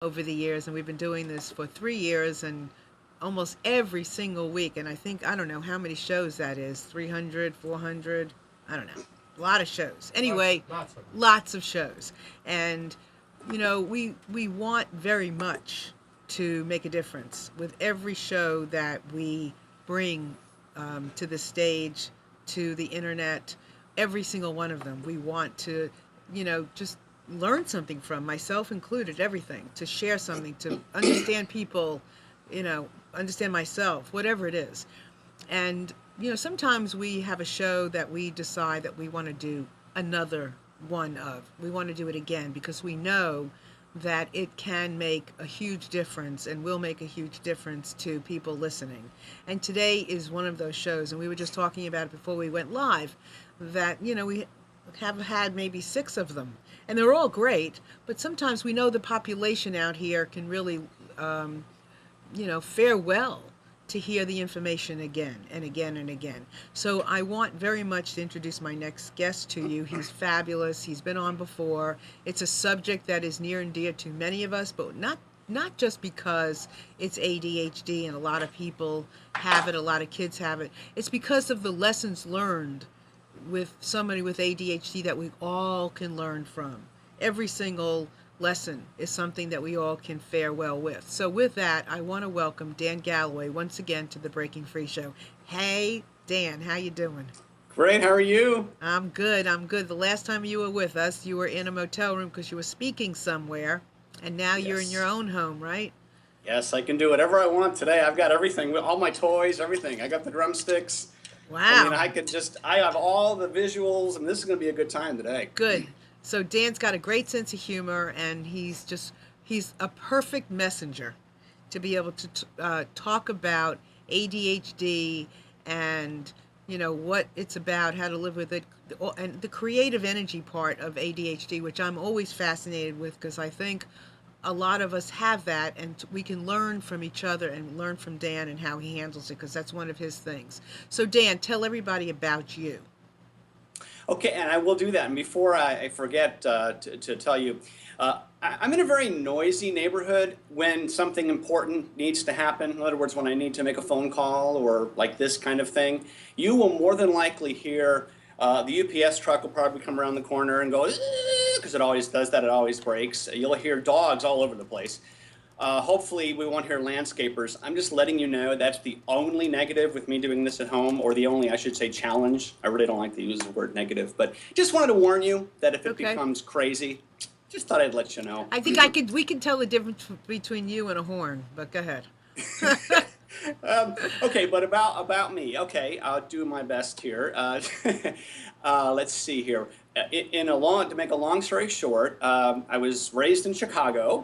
over the years, and we've been doing this for 3 years and almost every single week. And I think, I don't know how many shows that is, 300, 400, I don't know. A lot of shows. Anyway, Lots of them. lots of shows. And, we want very much to make a difference with every show that we bring to the stage, to the internet, every single one of them. We want to, just learn something from, myself included, everything, to share something, to understand people, understand myself, whatever it is. And, sometimes we have a show that we decide that we want to do another one of. We want to do it again because we know that it can make a huge difference and will make a huge difference to people listening. And today is one of those shows, and we were just talking about it before we went live, that, we have had maybe 6 of them. And they're all great, but sometimes we know the population out here can really, fare well to hear the information again and again and again. So I want very much to introduce my next guest to you. He's fabulous. He's been on before. It's a subject that is near and dear to many of us, but not just because it's ADHD and a lot of people have it, a lot of kids have it. It's because of the lessons learned with somebody with ADHD that we all can learn from. Every single lesson is something that we all can fare well with. So with that, I want to welcome Dan Galloway once again to the Breaking Free Show. Hey, Dan, how you doing? Great, how are you? I'm good. I'm good. The last time you were with us, you were in a motel room because you were speaking somewhere, and now you're in your Yes. own home, right? Yes, I can do whatever I want today. I've got everything, all my toys, everything. I got the drumsticks. Wow. I have all the visuals, and this is going to be a good time today. Good. So Dan's got a great sense of humor, and he's a perfect messenger to be able to talk about ADHD and what it's about, how to live with it, and the creative energy part of ADHD, which I'm always fascinated with because I think a lot of us have that, and we can learn from each other and learn from Dan and how he handles it because that's one of his things. So Dan, tell everybody about you. Okay, and I will do that. And before I forget to tell you, I'm in a very noisy neighborhood when something important needs to happen. In other words, when I need to make a phone call or like this kind of thing, you will more than likely hear the UPS truck will probably come around the corner and go, because it always does that, it always breaks. You'll hear dogs all over the place. Hopefully we won't hear landscapers. I'm just letting you know that's the only negative with me doing this at home, or the only, I should say, challenge. I really don't like to use the word negative, but just wanted to warn you that if it Okay. becomes crazy, just thought I'd let you know. I think we can tell the difference between you and a horn, but go ahead. Okay, but about me. Okay, I'll do my best here. Let's see here. To make a long story short, I was raised in Chicago,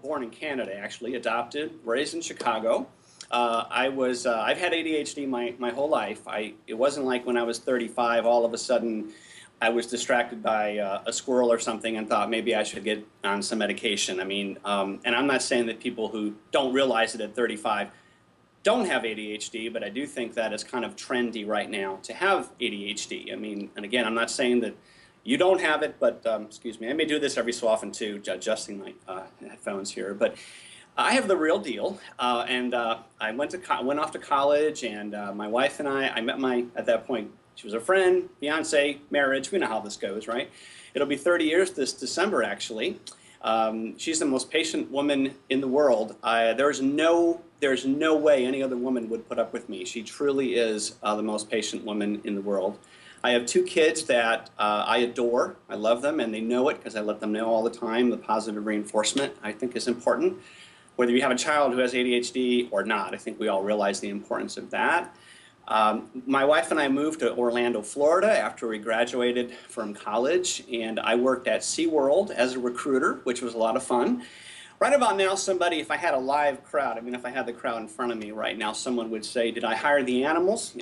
born in Canada actually, adopted, raised in Chicago. I've had ADHD my whole life. It wasn't like when I was 35, all of a sudden I was distracted by a squirrel or something and thought maybe I should get on some medication. I mean, and I'm not saying that people who don't realize it at 35 don't have ADHD, but I do think that it's kind of trendy right now to have ADHD. I mean, and again, I'm not saying that you don't have it, but excuse me, I may do this every so often too, adjusting my headphones here. But I have the real deal, and I went off to college, and my wife and I met at that point, she was a friend, fiance, marriage. We know how this goes, right? It'll be 30 years this December, actually. She's the most patient woman in the world. There's no way any other woman would put up with me. She truly is the most patient woman in the world. I have 2 kids that I adore. I love them, and they know it because I let them know all the time. The positive reinforcement, I think, is important. Whether you have a child who has ADHD or not, I think we all realize the importance of that. My wife and I moved to Orlando, Florida after we graduated from college, and I worked at SeaWorld as a recruiter, which was a lot of fun. Right about now, if I had a live crowd, I mean, if I had the crowd in front of me right now, someone would say, did I hire the animals?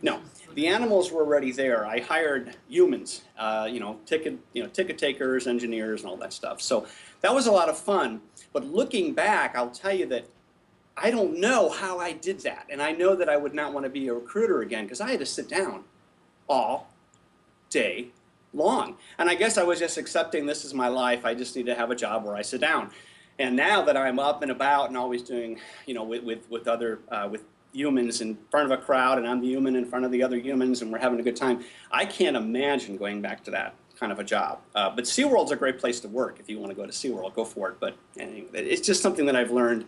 No, the animals were already there. I hired humans, ticket takers, engineers, and all that stuff. So that was a lot of fun. But looking back, I'll tell you that I don't know how I did that. And I know that I would not want to be a recruiter again because I had to sit down all day long. And I guess I was just accepting this is my life. I just need to have a job where I sit down. And now that I'm up and about and always doing, with other with humans in front of a crowd, and I'm the human in front of the other humans, and we're having a good time, I can't imagine going back to that kind of a job. But SeaWorld's a great place to work. If you want to go to SeaWorld, go for it. But anyway, it's just something that I've learned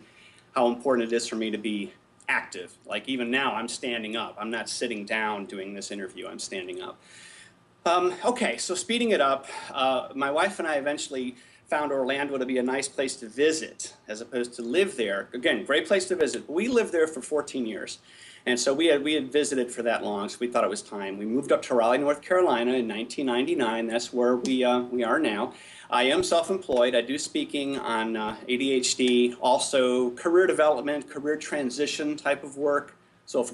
how important it is for me to be active. Like even now, I'm standing up. I'm not sitting down doing this interview. I'm standing up. Okay, so speeding it up, my wife and I eventually found Orlando to be a nice place to visit as opposed to live there. Again, great place to visit. But we lived there for 14 years. And so we had visited for that long, so we thought it was time. We moved up to Raleigh, North Carolina in 1999. That's where we are now. I am self-employed. I do speaking on ADHD, also career development, career transition type of work. So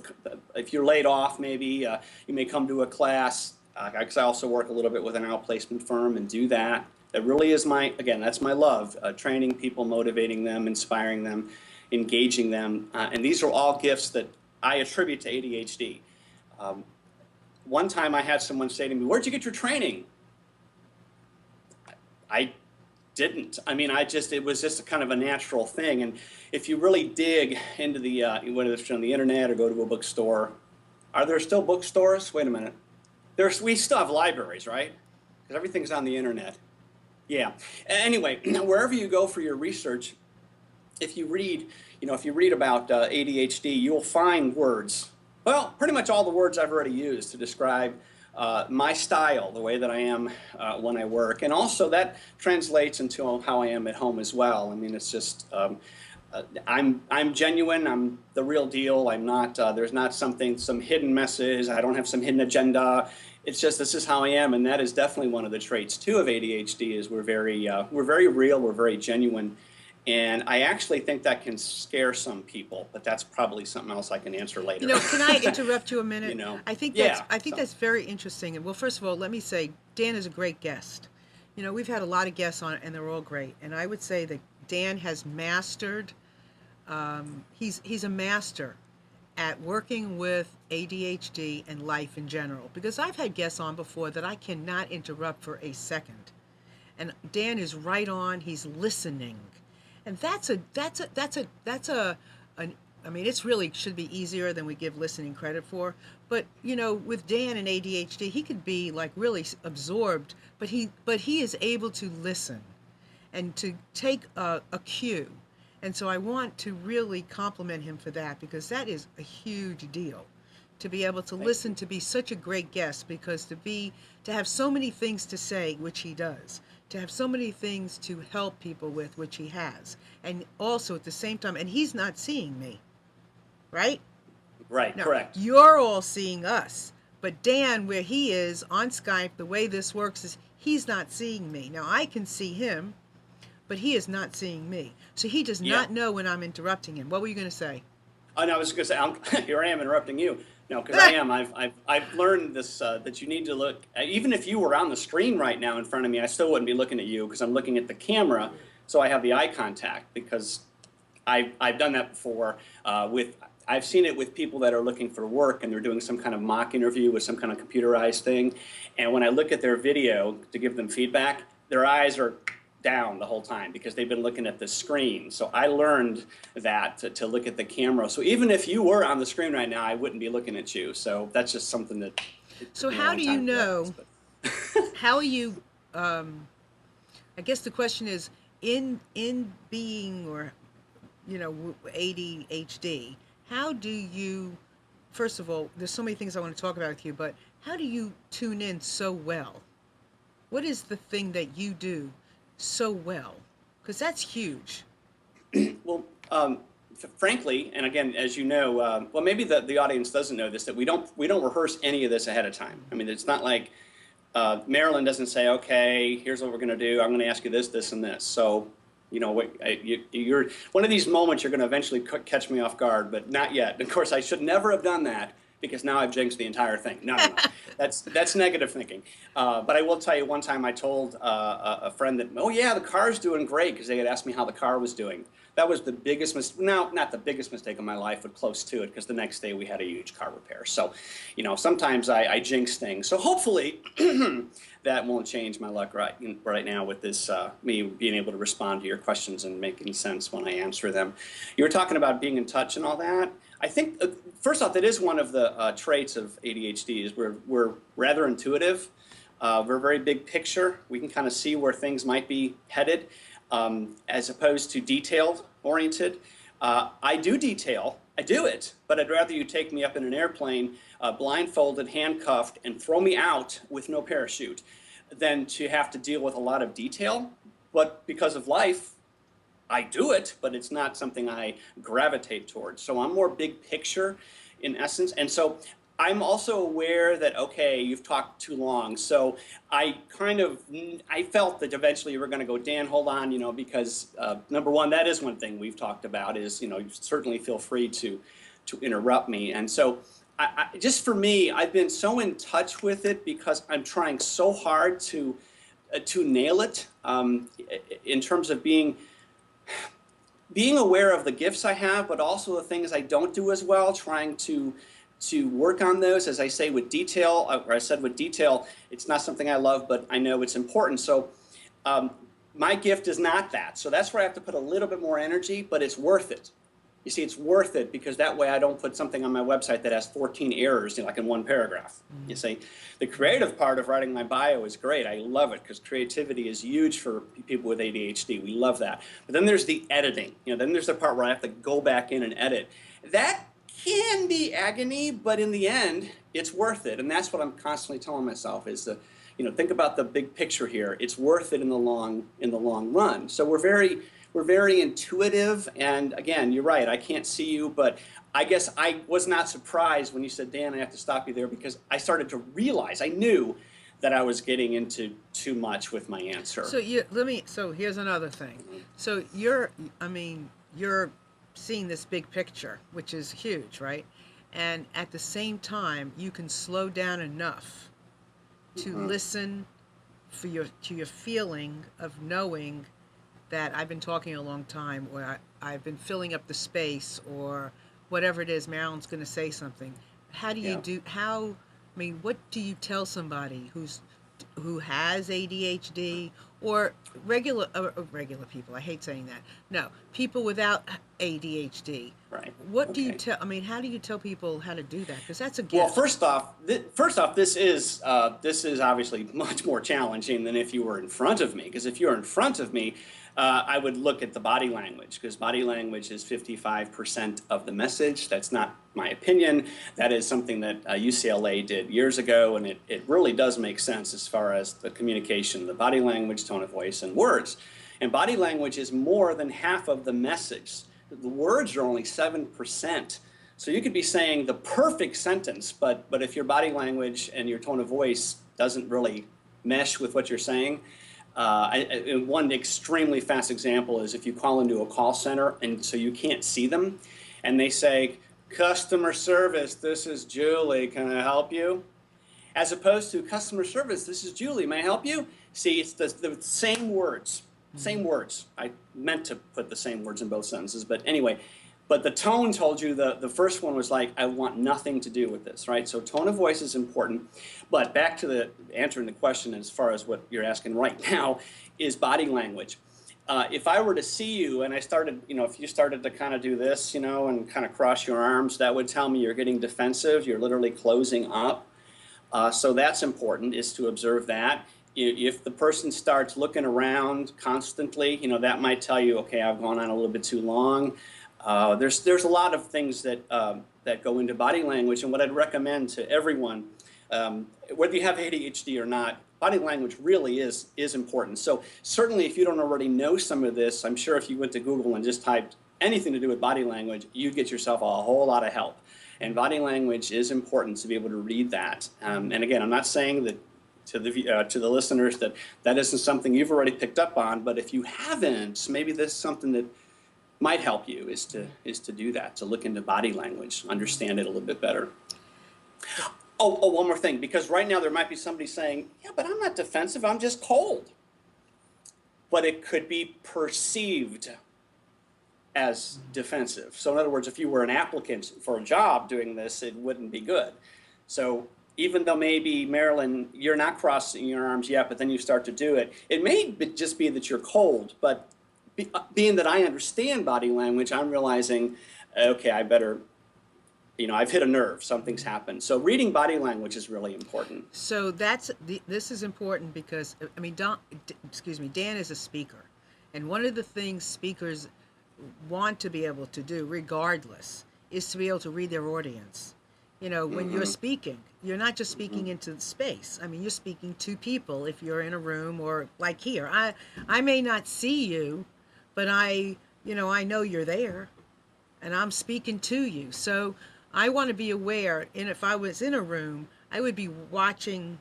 if you're laid off, maybe you may come to a class, because I also work a little bit with an outplacement firm and do that. That really is that's my love, training people, motivating them, inspiring them, engaging them. And these are all gifts that I attribute to ADHD. One time I had someone say to me, "Where'd you get your training?" I didn't. I mean, it was just a kind of a natural thing. And if you really dig into the, whether it's on the internet or go to a bookstore, are there still bookstores? Wait a minute. We still have libraries, right? Because everything's on the internet. Yeah. Anyway, wherever you go for your research, if you read about ADHD, you'll find words. Well, pretty much all the words I've already used to describe my style, the way that I am when I work, and also that translates into how I am at home as well. I mean, it's just I'm genuine. I'm the real deal. I'm not. There's not some hidden message. I don't have some hidden agenda. It's just this is how I am, and that is definitely one of the traits too of ADHD. Is we're very real. We're very genuine. And I actually think that can scare some people, but that's probably something else I can answer later. Can I interrupt you a minute? I think that's very interesting. And well, first of all, let me say Dan is a great guest. We've had a lot of guests on, and they're all great. And I would say that Dan has mastered. He's a master at working with ADHD and life in general. Because I've had guests on before that I cannot interrupt for a second, and Dan is right on. He's listening. And I mean, it's really should be easier than we give listening credit for. But, with Dan and ADHD, he could be like really absorbed, but he is able to listen and to take a cue. And so I want to really compliment him for that, because that is a huge deal, to be able to listen, to be such a great guest, because to have so many things to say, which he does, to have so many things to help people with, which he has, and also at the same time, and he's not seeing me, right? Right, no, correct. You're all seeing us, but Dan, where he is on Skype, the way this works is he's not seeing me. Now I can see him, but he is not seeing me. So he does not know when I'm interrupting him. What were you going to say? Oh, no, I was going to say, here I am interrupting you. No, because I am. I've learned this, that you need to look, even if you were on the screen right now in front of me, I still wouldn't be looking at you, because I'm looking at the camera, so I have the eye contact, because I've done that before I've seen it with people that are looking for work and they're doing some kind of mock interview with some kind of computerized thing. And when I look at their video to give them feedback, their eyes are down the whole time because they've been looking at the screen. So I learned that to look at the camera. So even if you were on the screen right now, I wouldn't be looking at you. So that's just something that. So how do you know? How are you? I guess the question is, in being or ADHD. How do you? First of all, there's so many things I want to talk about with you, but how do you tune in so well? What is the thing that you do so well? Because that's huge. Well, frankly, and again, as you know, well, maybe the audience doesn't know this, that we don't rehearse any of this ahead of time. I mean, it's not like Marilyn doesn't say, okay, here's what we're going to do. I'm going to ask you this, this, and this. So, you're one of these moments you're going to eventually catch me off guard, but not yet. Of course, I should never have done that, because now I've jinxed the entire thing. No. That's negative thinking. But I will tell you, one time I told a friend that, oh yeah, the car's doing great, because they had asked me how the car was doing. That was the biggest mistake. No, not the biggest mistake of my life, but close to it, because the next day we had a huge car repair. So, sometimes I jinx things. So hopefully, that won't change my luck right now with this me being able to respond to your questions and making sense when I answer them. You were talking about being in touch and all that. I think first off, that is one of the traits of ADHD is we're rather intuitive. We're very big picture. We can kind of see where things might be headed, as opposed to detailed oriented. I do detail. I do it, but I'd rather you take me up in an airplane, blindfolded, handcuffed, and throw me out with no parachute than to have to deal with a lot of detail. But because of life, I do it, but it's not something I gravitate towards. So I'm more big picture in essence. And so I'm also aware that, okay, you've talked too long. So I felt that eventually you were going to go, Dan, hold on, because number one, that is one thing we've talked about is, you certainly feel free to interrupt me. And so just for me, I've been so in touch with it because I'm trying so hard to nail it in terms of being aware of the gifts I have, but also the things I don't do as well, trying to work on those. As I say with detail, or I said with detail, it's not something I love, but I know it's important. So my gift is not that. So that's where I have to put a little bit more energy, but it's worth it. You see, it's worth it because that way I don't put something on my website that has 14 errors, like in one paragraph. Mm-hmm. You see, the creative part of writing my bio is great. I love it because creativity is huge for people with ADHD. We love that. But then there's the editing. Then there's the part where I have to go back in and edit. That can be agony, but in the end, it's worth it. And that's what I'm constantly telling myself is to, think about the big picture here. It's worth it in the long run. So we're very intuitive. And again, you're right. I can't see you, but I guess I was not surprised when you said, Dan, I have to stop you there because I started to realize, I knew that I was getting into too much with my answer. So here's another thing. So you're seeing this big picture, which is huge, right? And at the same time, you can slow down enough to listen to your feeling of knowing that I've been talking a long time, or I've been filling up the space, or whatever it is. Marilyn's going to say something. How do you what do you tell somebody who has ADHD or regular people? I hate saying that. No, people without ADHD. Right. What do you tell? How do you tell people how to do that? Because that's a gift. Well, first off, this is obviously much more challenging than if you were in front of me. Because if you're in front of me, I would look at the body language, because body language is 55% of the message. That's not my opinion. That is something that UCLA did years ago, and it really does make sense as far as the communication, the body language, tone of voice, and words. And body language is more than half of the message. The words are only 7%. So you could be saying the perfect sentence, but if your body language and your tone of voice doesn't really mesh with what you're saying, one extremely fast example is if you call into a call center and so you can't see them, and they say, "Customer service, this is Julie, can I help you?" As opposed to, "Customer service, this is Julie, may I help you?" See, it's the same words. Same words. I meant to put the same words in both sentences, but anyway. But the tone told you the first one was like, I want nothing to do with this, right? So tone of voice is important. But back to answering the question as far as what you're asking right now is body language. If I were to see you and I started, if you started to kind of do this, and kind of cross your arms, that would tell me you're getting defensive. You're literally closing up. So that's important, is to observe that. If the person starts looking around constantly, that might tell you, okay, I've gone on a little bit too long. There's a lot of things that go into body language, and what I'd recommend to everyone, whether you have ADHD or not, body language really is important. So certainly, if you don't already know some of this, I'm sure if you went to Google and just typed anything to do with body language, you'd get yourself a whole lot of help. And body language is important to be able to read that. And again, I'm not saying that to the listeners that isn't something you've already picked up on, but if you haven't, maybe this is something that might help you is to do that, to look into body language, understand it a little bit better. Oh, one more thing, because right now there might be somebody saying, yeah, but I'm not defensive, I'm just cold. But it could be perceived as defensive. So in other words, if you were an applicant for a job doing this, it wouldn't be good. So even though maybe, Marilyn, you're not crossing your arms yet, but then you start to do it. It may just be that you're cold, but being that I understand body language, I'm realizing, okay, I better, I've hit a nerve, something's happened. So reading body language is really important. So this is important because, I mean, Dan is a speaker, and one of the things speakers want to be able to do, regardless, is to be able to read their audience. When you're speaking, you're not just speaking into space. I mean, you're speaking to people if you're in a room, or like here. I may not see you, but I know you're there, and I'm speaking to you. So I want to be aware, and if I was in a room, I would be watching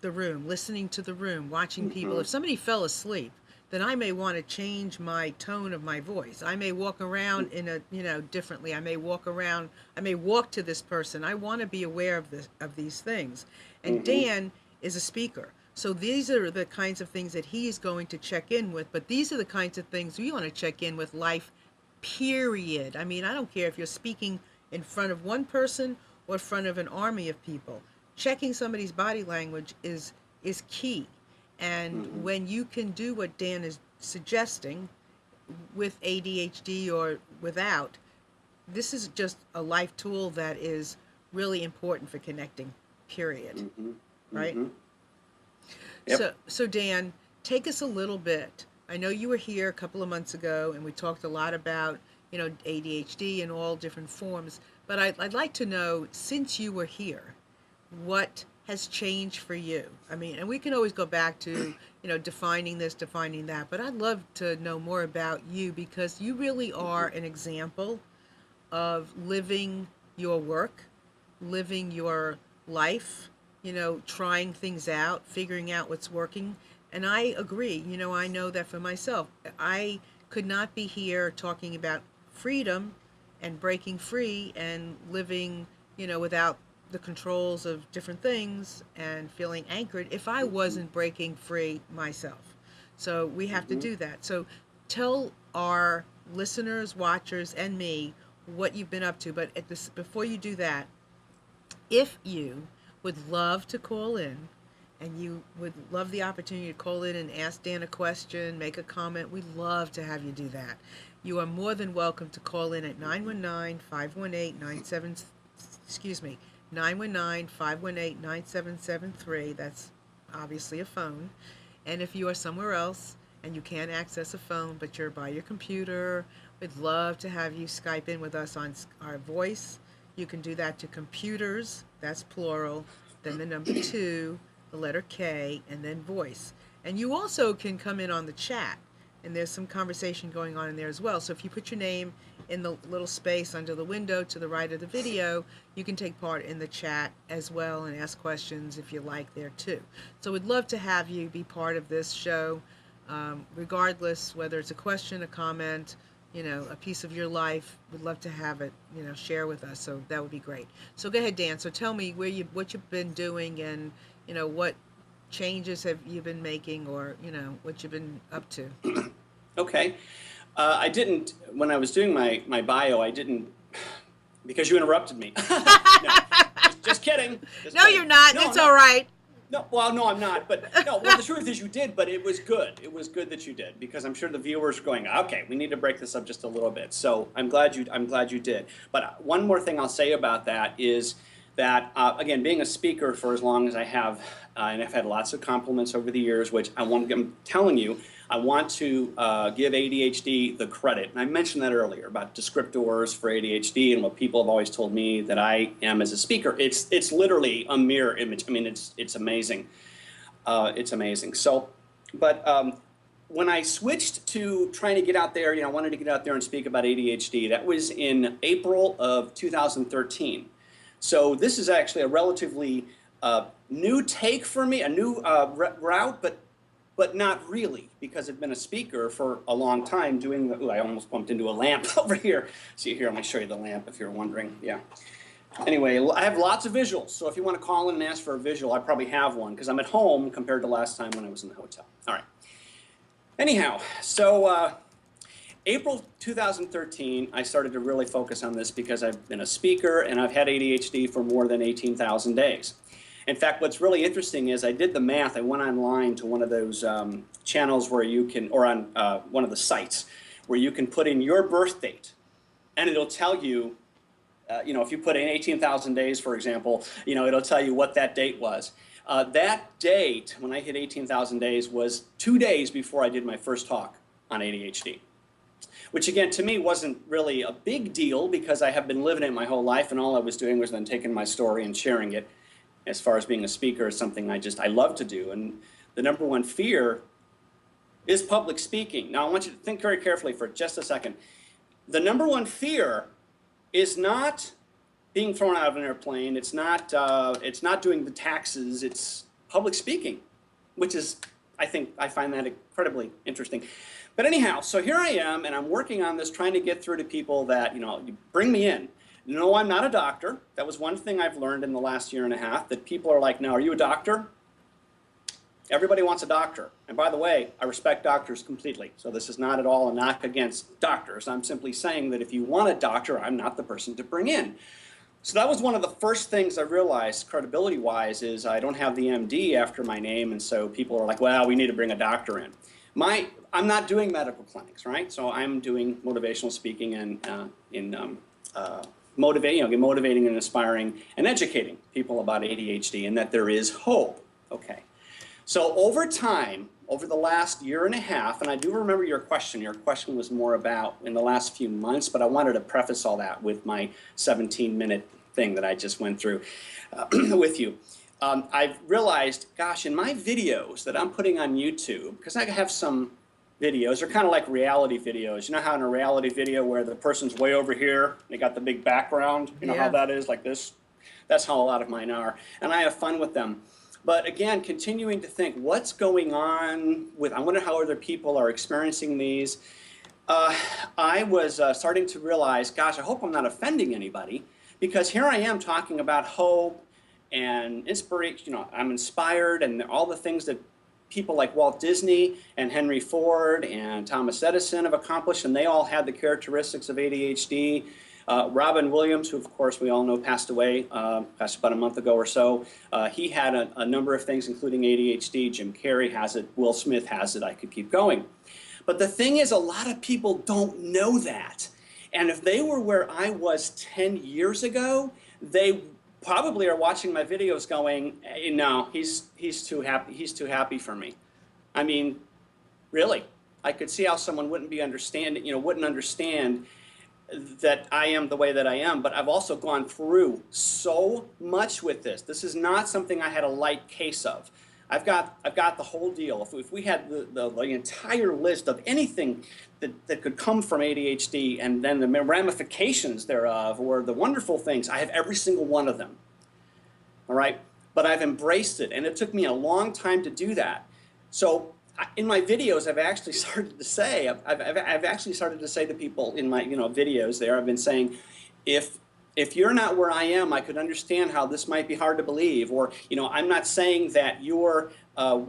the room, listening to the room, watching people. If somebody fell asleep, then I may want to change my tone of my voice. I may walk around differently. I may walk to this person. I want to be aware of these things. And Dan is a speaker. So these are the kinds of things that he is going to check in with, but these are the kinds of things we want to check in with life, period. I mean, I don't care if you're speaking in front of one person or in front of an army of people. Checking somebody's body language is key. And when you can do what Dan is suggesting with ADHD or without, this is just a life tool that is really important for connecting, period. Right? Yep. So Dan, take us a little bit. I know you were here a couple of months ago, and we talked a lot about, ADHD in all different forms. But I'd like to know, since you were here, what has changed for you? I mean, and we can always go back to, defining this, defining that, but I'd love to know more about you, because you really are an example of living your work, living your life, trying things out, figuring out what's working. And I agree, I know that for myself. I could not be here talking about freedom and breaking free and living, without the controls of different things and feeling anchored if I wasn't breaking free myself. So we have to do that. So tell our listeners, watchers, and me what you've been up to. But before you do that, if you would love to call in, and you would love the opportunity to call in and ask Dan a question, make a comment, we'd love to have you do that. You are more than welcome to call in at 919-518-9773. That's obviously a phone. And if you are somewhere else and you can't access a phone, but you're by your computer, we'd love to have you Skype in with us on our voice. You can do that to computers, that's plural, then the number 2, the letter K, and then voice. And you also can come in on the chat, and there's some conversation going on in there as well. So if you put your name in the little space under the window to the right of the video, you can take part in the chat as well and ask questions if you like there too. So we'd love to have you be part of this show, regardless whether it's a question, a comment, a piece of your life. We'd love to have it, share with us. So that would be great. So go ahead, Dan. So tell me what you've been doing, and what changes have you been making, or what you've been up to. Okay. I didn't, when I was doing my bio, I didn't, because you interrupted me. No, just kidding. No, kidding. You're not. It's all right. No, well, no, I'm not. But no, well, the truth is you did, but it was good. It was good that you did, because I'm sure the viewers are going, okay, we need to break this up just a little bit. So I'm glad you did. But one more thing I'll say about that is that, again, being a speaker for as long as I have, and I've had lots of compliments over the years, which I'm telling you, I want to give ADHD the credit. And I mentioned that earlier about descriptors for ADHD and what people have always told me that I am as a speaker. It's literally a mirror image. I mean, it's amazing. It's amazing. So, but when I switched to trying to get out there, I wanted to get out there and speak about ADHD. That was in April of 2013. So this is actually a relatively new take for me, a new route, but not really, because I've been a speaker for a long time doing the, I almost bumped into a lamp over here. See here, let me show you the lamp if you're wondering. Yeah. Anyway, I have lots of visuals, so if you want to call in and ask for a visual, I probably have one, because I'm at home compared to last time when I was in the hotel. All right. Anyhow, so April 2013, I started to really focus on this because I've been a speaker and I've had ADHD for more than 18,000 days. In fact, what's really interesting is I did the math. I went online to one of those channels where you can, or on one of the sites, where you can put in your birth date, and it'll tell you, if you put in 18,000 days, for example, it'll tell you what that date was. That date, when I hit 18,000 days, was 2 days before I did my first talk on ADHD. Which again, to me, wasn't really a big deal because I have been living it my whole life, and all I was doing was then taking my story and sharing it. As far as being a speaker is something I love to do. And the number one fear is public speaking. Now I want you to think very carefully for just a second. The number one fear is not being thrown out of an airplane. It's not doing the taxes. It's public speaking, which is, I find that incredibly interesting. But anyhow, so here I am, and I'm working on this, trying to get through to people that, you bring me in. No, I'm not a doctor. That was one thing I've learned in the last year and a half, that people are like, now, are you a doctor? Everybody wants a doctor. And by the way, I respect doctors completely. So this is not at all a knock against doctors. I'm simply saying that if you want a doctor, I'm not the person to bring in. So that was one of the first things I realized, credibility-wise, is I don't have the MD after my name, and so people are like, well, we need to bring a doctor in. I'm not doing medical clinics, right? So I'm doing motivational speaking and motivating and inspiring and educating people about ADHD and that there is hope. Okay. So over time, over the last year and a half, and I do remember your question was more about in the last few months, but I wanted to preface all that with my 17-minute thing that I just went through with you. I've realized, gosh, in my videos that I'm putting on YouTube, because I have some videos, they're kind of like reality videos. You know how in a reality video where the person's way over here, they got the big background, you know how that is, like this? That's how a lot of mine are. And I have fun with them. But again, continuing to think, what's going on with, I wonder how other people are experiencing these. I was starting to realize, gosh, I hope I'm not offending anybody, because here I am talking about hope and inspiration. I'm inspired, and all the things that people like Walt Disney and Henry Ford and Thomas Edison have accomplished, and they all had the characteristics of ADHD. Robin Williams, who of course we all know passed away, passed about a month ago or so, he had a number of things including ADHD. Jim Carrey has it, Will Smith has it, I could keep going. But the thing is, a lot of people don't know that. And if they were where I was 10 years ago, they probably are watching my videos going, hey, no, he's too happy for me. I mean, really, I could see how someone wouldn't understand that I am the way that I am, but I've also gone through so much with this. This is not something I had a light case of. I've got the whole deal. If we had the entire list of anything that could come from ADHD and then the ramifications thereof, or the wonderful things, I have every single one of them. All right? But I've embraced it, and it took me a long time to do that. So in my videos, I've actually started to say, I've actually started to say to people in my videos there, I've been saying, if you're not where I am, I could understand how this might be hard to believe. Or, I'm not saying that you're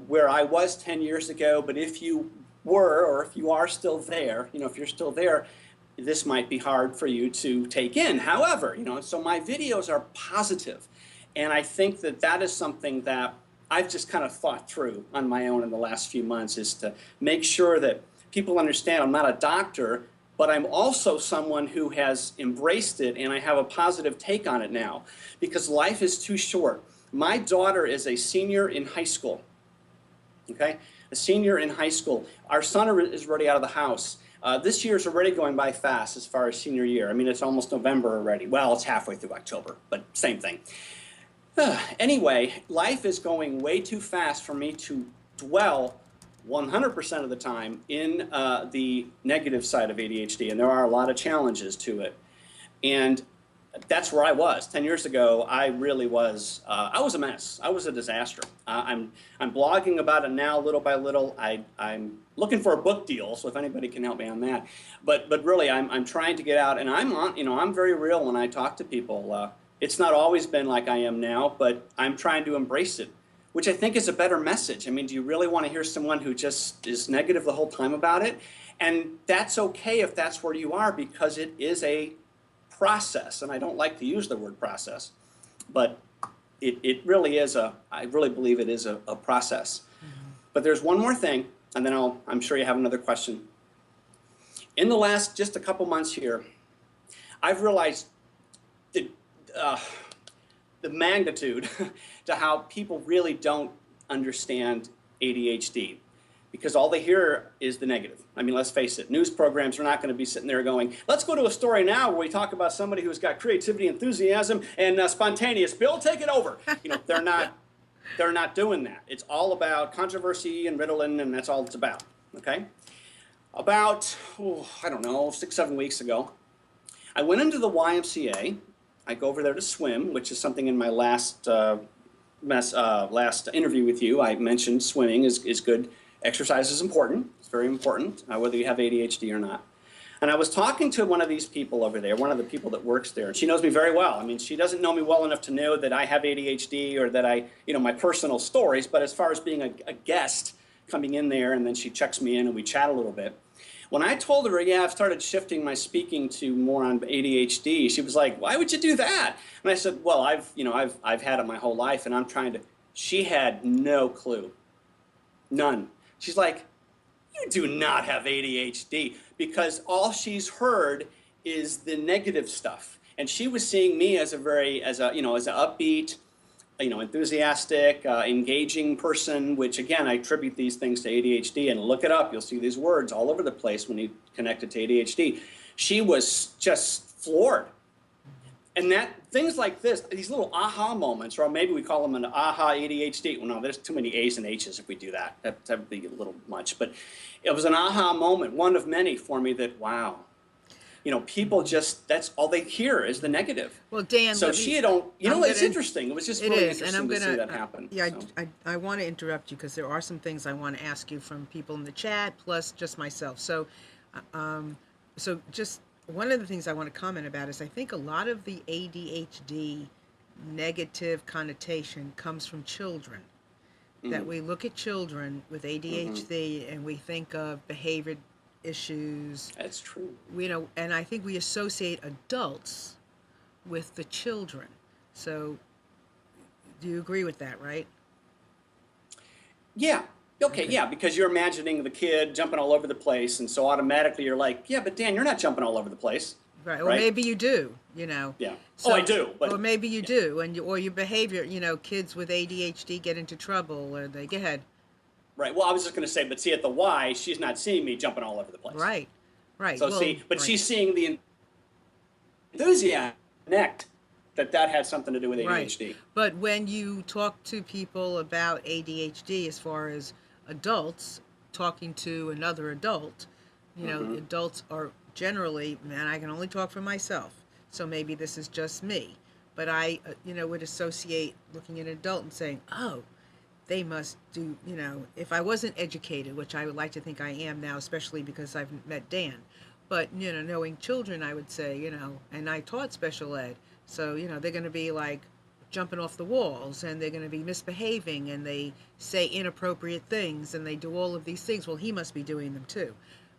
where I was 10 years ago, but if you were, or if you are still there, if you're still there, this might be hard for you to take in. However, so my videos are positive. And I think that that is something that I've just kind of thought through on my own in the last few months, is to make sure that people understand I'm not a doctor, but I'm also someone who has embraced it, and I have a positive take on it now, because life is too short. My daughter is a senior in high school, okay? A senior in high school. Our son is already out of the house. This year is already going by fast as far as senior year. I mean, it's almost November already. Well, it's halfway through October, but same thing. Anyway, life is going way too fast for me to dwell 100% of the time in the negative side of ADHD, and there are a lot of challenges to it. And that's where I was 10 years ago. I really was. I was a mess. I was a disaster. I'm blogging about it now, little by little. I'm looking for a book deal, so if anybody can help me on that. But really, I'm trying to get out, and I'm very real when I talk to people. It's not always been like I am now, but I'm trying to embrace it, which I think is a better message. I mean, do you really want to hear someone who just is negative the whole time about it? And that's okay if that's where you are, because it is a process. And I don't like to use the word process, but it really is I really believe it is a process. Mm-hmm. But there's one more thing, and then I'm sure you have another question. In the last just a couple months here, I've realized the, uh, the magnitude to how people really don't understand ADHD, because all they hear is the negative. I mean, let's face it, news programs are not going to be sitting there going, let's go to a story now where we talk about somebody who's got creativity, enthusiasm, and spontaneous. Bill, take it over. You know, they're not doing that. It's all about controversy and Ritalin, and that's all it's about, okay? About, I don't know, 6-7 weeks ago, I went into the YMCA. I go over there to swim, which is something in my last last interview with you. I mentioned swimming is good. Exercise is important. It's very important, whether you have ADHD or not. And I was talking to one of these people over there, one of the people that works there, and she knows me very well. I mean, she doesn't know me well enough to know that I have ADHD or that my personal stories, but as far as being a guest coming in there, and then she checks me in and we chat a little bit. When I told her, yeah, I've started shifting my speaking to more on ADHD, she was like, why would you do that? And I said, well, I've had it my whole life, and I'm trying to. She had no clue, none. She's like, you do not have ADHD, because all she's heard is the negative stuff, and she was seeing me as an upbeat, enthusiastic, engaging person, which again, I attribute these things to ADHD, and look it up. You'll see these words all over the place when you connect it to ADHD. She was just floored. And things like this, these little aha moments, or maybe we call them an aha ADHD. Well, no, there's too many A's and H's if we do that. That would be a little much. But it was an aha moment, one of many for me that, wow. People just, that's all they hear is the negative. Well, Dan, so it's interesting. It was just really interesting to see that happen. Yeah, so. I want to interrupt you because there are some things I want to ask you from people in the chat, plus just myself. So, just one of the things I want to comment about is I think a lot of the ADHD negative connotation comes from children. Mm-hmm. That we look at children with ADHD and we think of behavior issues. That's true. And I think we associate adults with the children. So do you agree with that, right? Yeah. Okay, yeah, because you're imagining the kid jumping all over the place, and so automatically you're like, yeah, but Dan, you're not jumping all over the place. Right, or maybe you do, Yeah. So, I do. But, or maybe you do, or your behavior, kids with ADHD get into trouble, or they, go ahead. Right, well, I was just going to say, but see, at the Y, she's not seeing me jumping all over the place. Right. So she's seeing the enthusiasm connect that had something to do with ADHD. Right. But when you talk to people about ADHD, as far as adults talking to another adult, adults are generally, man, I can only talk for myself, so maybe this is just me, but I would associate looking at an adult and saying, oh, they must do, if I wasn't educated, which I would like to think I am now, especially because I've met Dan, but knowing children, I would say, and I taught special ed, so they're going to be like jumping off the walls, and they're going to be misbehaving, and they say inappropriate things, and they do all of these things. Well, he must be doing them too.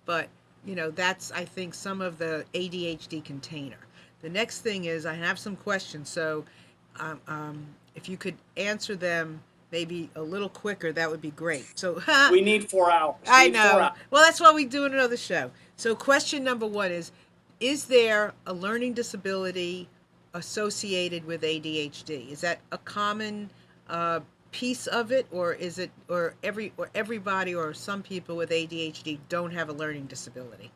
But, that's, I think, some of the ADHD container. The next thing is I have some questions, so if you could answer them maybe a little quicker, that would be great. So we need 4 hours. I know. Well, that's why we do another show. So question number 1 is there a learning disability associated with ADHD? Is that a common piece of it, or is it, or everybody or some people with ADHD don't have a learning disability?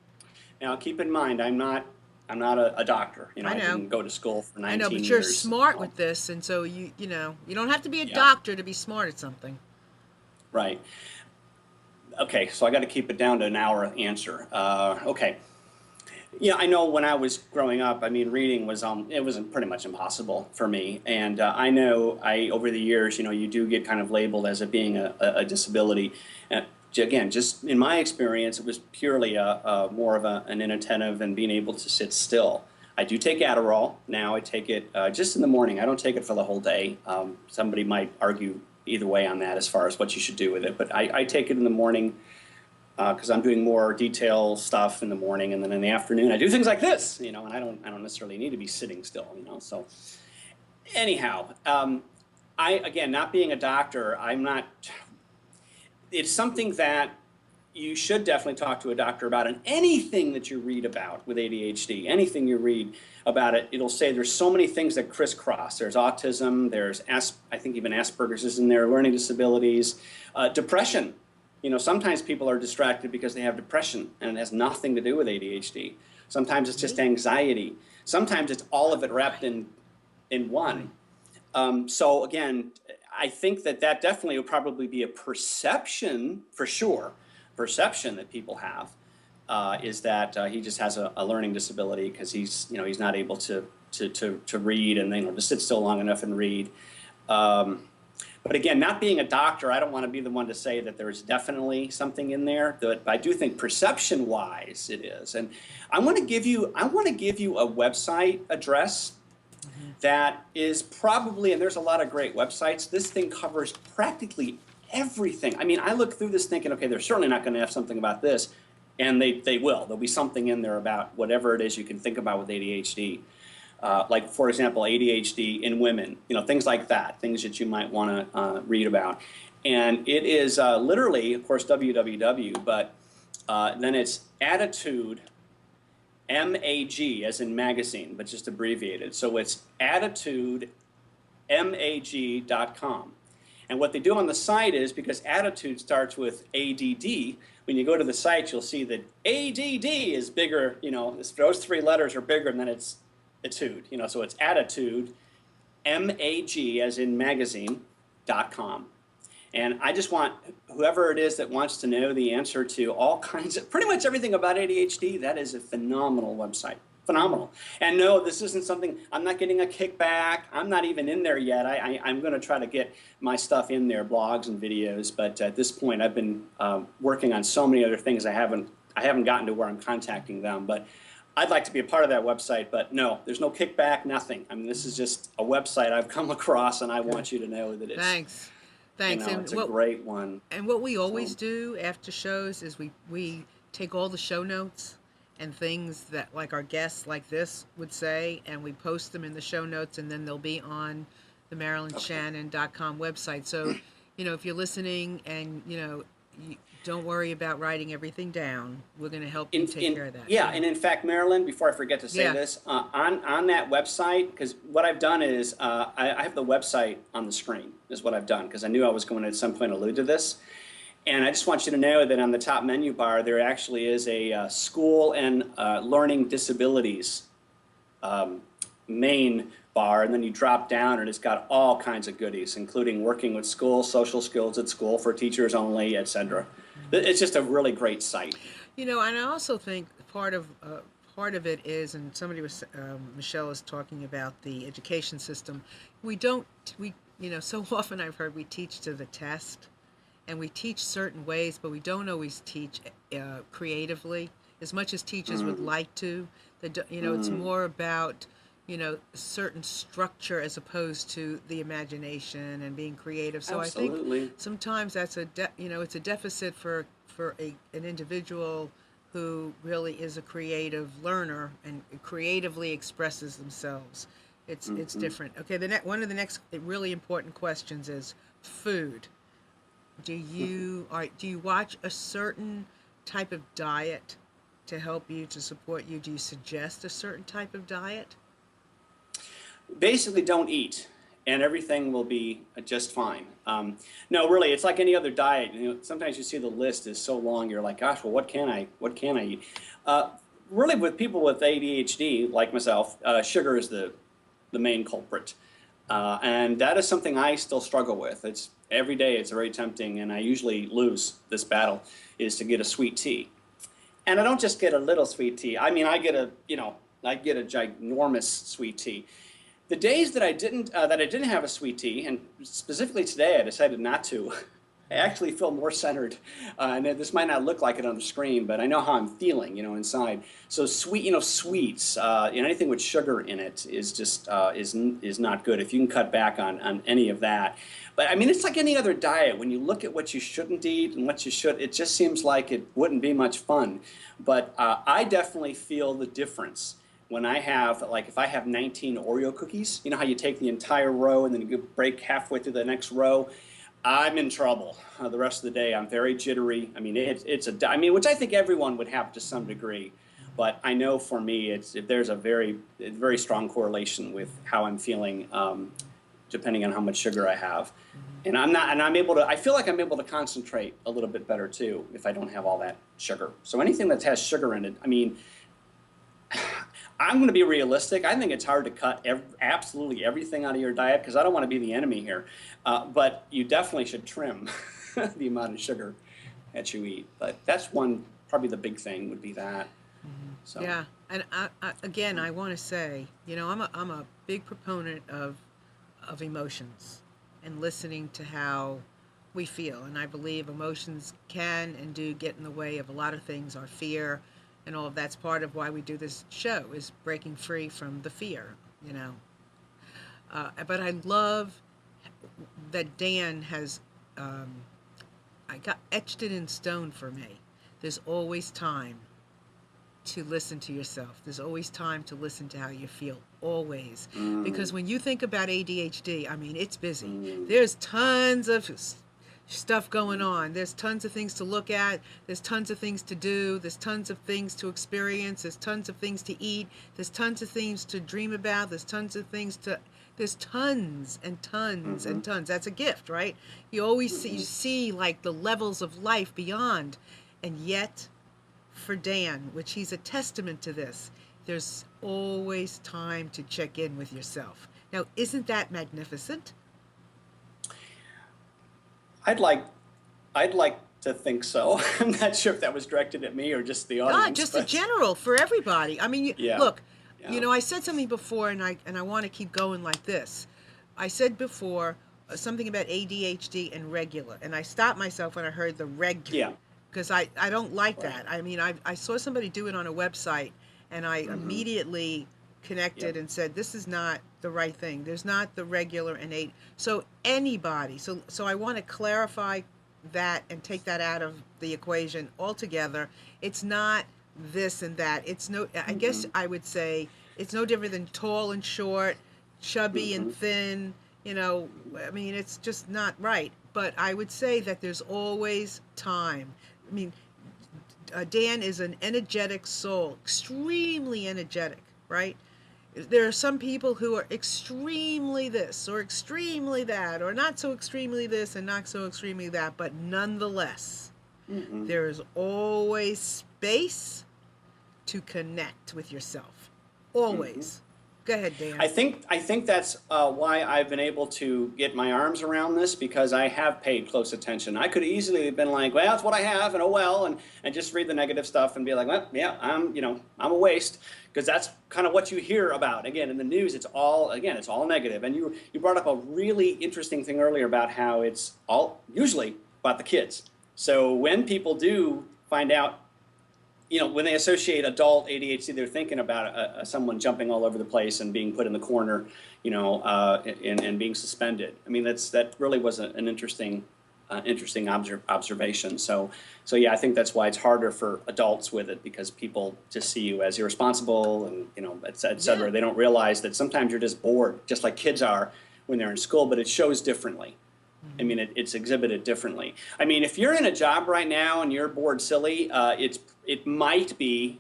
Now, keep in mind, I'm not a doctor. I didn't go to school for 19 years. I know, but you're smart with this, and so you don't have to be a doctor to be smart at something. Right. Okay, so I got to keep it down to an hour answer. Okay. Yeah, I know when I was growing up, reading was it was pretty much impossible for me, and I know over the years, you do get kind of labeled as it being a disability. Again, just in my experience, it was purely more of an inattentive and being able to sit still. I do take Adderall now. I take it just in the morning. I don't take it for the whole day. Somebody might argue either way on that as far as what you should do with it, but I take it in the morning. Because I'm doing more detail stuff in the morning, and then in the afternoon I do things like this, and I don't necessarily need to be sitting still, So anyhow, Again, not being a doctor, I'm not, it's something that you should definitely talk to a doctor about. And anything that you read about with ADHD, anything you read about it, it'll say there's so many things that crisscross. There's autism, there's, I think even Asperger's is in there, learning disabilities, depression. You know, sometimes people are distracted because they have depression and it has nothing to do with ADHD. Sometimes it's just anxiety. Sometimes it's all of it wrapped in one. So again, I think that that definitely would probably be a perception, for sure, perception that people have, is that he just has a learning disability because he's, you know, he's not able to read and, you know, to sit still long enough and read. But again, not being a doctor, I don't want to be the one to say that there's definitely something in there. But I do think perception-wise it is. And I want to give you a website address that is probably, and there's a lot of great websites. This thing covers practically everything. I mean, I look through this thinking, okay, they're certainly not going to have something about this, and they will. There'll be something in there about whatever it is you can think about with ADHD. Like, for example, ADHD in women, you know, things like that, things that you might want to read about. And it is literally, of course, www, but then it's attitude, MAG, as in magazine, but just abbreviated. So it's attitudemag.com. And what they do on the site is, because attitude starts with ADD, when you go to the site, you'll see that ADD is bigger, you know, those three letters are bigger than it's attitude, you know, so it's attitude, MAG, as in magazine.com. And I just want whoever it is that wants to know the answer to all kinds of, pretty much everything about ADHD, that is a phenomenal website. Phenomenal. And no, this isn't something, I'm not getting a kickback. I'm not even in there yet. I'm going to try to get my stuff in there, blogs and videos. But at this point, I've been working on so many other things. I haven't gotten to where I'm contacting them. But I'd like to be a part of that website. But no, there's no kickback, nothing. I mean, this is just a website I've come across, and I want you to know that it's, Thanks. Thanks. You know, it's a great one. And what we always do after shows is we take all the show notes and things that, like, our guests like this would say, and we post them in the show notes, and then they'll be on the MarilynShannon.com website. So, you know, if you're listening and, you know, you don't worry about writing everything down. We're going to help you take care of that. Yeah, and in fact, Marilyn, before I forget to say this, on that website, because what I've done is I have the website on the screen, is what I've done, because I knew I was going to at some point allude to this. And I just want you to know that on the top menu bar, there actually is a school and learning disabilities main bar, and then you drop down and it's got all kinds of goodies, including working with schools, social skills at school for teachers only, etc. It's just a really great site. You know, and I also think part of it is, and somebody was, Michelle is talking about the education system. We you know, so often I've heard we teach to the test. And we teach certain ways, but we don't always teach creatively as much as teachers would like to. You know, it's more about, you know, certain structure as opposed to the imagination and being creative. So Absolutely. I think sometimes that's you know, it's a deficit for an individual who really is a creative learner and creatively expresses themselves. It's different. Okay, one of the next really important questions is food. Do you watch a certain type of diet to help you, to support you? Do you suggest a certain type of diet? Basically, don't eat, and everything will be just fine. No, really, it's like any other diet. You know, sometimes you see the list is so long, you're like, gosh, well, what can I eat? Really, with people with ADHD, like myself, sugar is the main culprit. And that is something I still struggle with. Every day it's very tempting, and I usually lose this battle, is to get a sweet tea. And I don't just get a little sweet tea. I mean, I get a ginormous sweet tea. The days that I didn't have a sweet tea, and specifically today I decided not to, I actually feel more centered. And this might not look like it on the screen, but I know how I'm feeling, you know, inside. So sweets, anything with sugar in it is just is not good. If you can cut back on any of that. But I mean, it's like any other diet. When you look at what you shouldn't eat and what you should, it just seems like it wouldn't be much fun. But I definitely feel the difference. when I have, like, if I have 19 Oreo cookies, you know how you take the entire row and then you break halfway through the next row? I'm in trouble. The rest of the day, I'm very jittery. I mean, I mean, which I think everyone would have to some degree. But I know for me, there's a very strong correlation with how I'm feeling, depending on how much sugar I have. And I feel like I'm able to concentrate a little bit better too if I don't have all that sugar. So anything that has sugar in it, I mean, I'm going to be realistic. I think it's hard to cut absolutely everything out of your diet because I don't want to be the enemy here. But you definitely should trim the amount of sugar that you eat. But that's probably the big thing would be that. So. Yeah, and again, I want to say, I'm a big proponent of emotions and listening to how we feel, and I believe emotions can and do get in the way of a lot of things. Our fear and all of that's part of why we do this show, is breaking free from the fear. But I love that Dan has I got etched it in stone for me. There's always time to listen to yourself. There's always time to listen to how you feel, always. Because when you think about ADHD, I mean, it's busy. There's tons of stuff going on. There's tons of things to look at. There's tons of things to do. There's tons of things to experience. There's tons of things to eat. There's tons of things to dream about. There's tons and tons and tons. That's a gift, right? You always see like the levels of life beyond. And yet, for Dan, which he's a testament to this, there's always time to check in with yourself. Now, isn't that magnificent? I'd like to think so. I'm not sure if that was directed at me or just the audience. Just in general, for everybody. I mean, look, Yeah. I said something before, and I want to keep going like this. I said before something about ADHD and regular, and I stopped myself when I heard the regular. Yeah. Because I don't like that. I mean, I saw somebody do it on a website, and I immediately connected and said, this is not the right thing. There's not the regular and AD. So anybody, so I want to clarify that and take that out of the equation altogether. It's not this and that. It's no, I guess I would say it's no different than tall and short, chubby and thin. I mean, it's just not right. But I would say that there's always time. I mean, Dan is an energetic soul, extremely energetic, right? There are some people who are extremely this or extremely that, or not so extremely this and not so extremely that, but nonetheless, there is always space to connect with yourself. Always. Go ahead, Dan. I think that's why I've been able to get my arms around this, because I have paid close attention. I could easily have been like, well, that's what I have, and oh well, and just read the negative stuff and be like, well, yeah, I'm a waste, because that's kind of what you hear about. Again, in the news, it's all negative. And you brought up a really interesting thing earlier about how it's all usually about the kids. So when people do find out, when they associate adult ADHD, they're thinking about someone jumping all over the place and being put in the corner, and being suspended. I mean, that really was an interesting observation. So yeah, I think that's why it's harder for adults with it, because people just see you as irresponsible and et cetera. Yeah. They don't realize that sometimes you're just bored, just like kids are when they're in school, but it shows differently. I mean, it's exhibited differently. I mean, if you're in a job right now and you're bored silly, it might be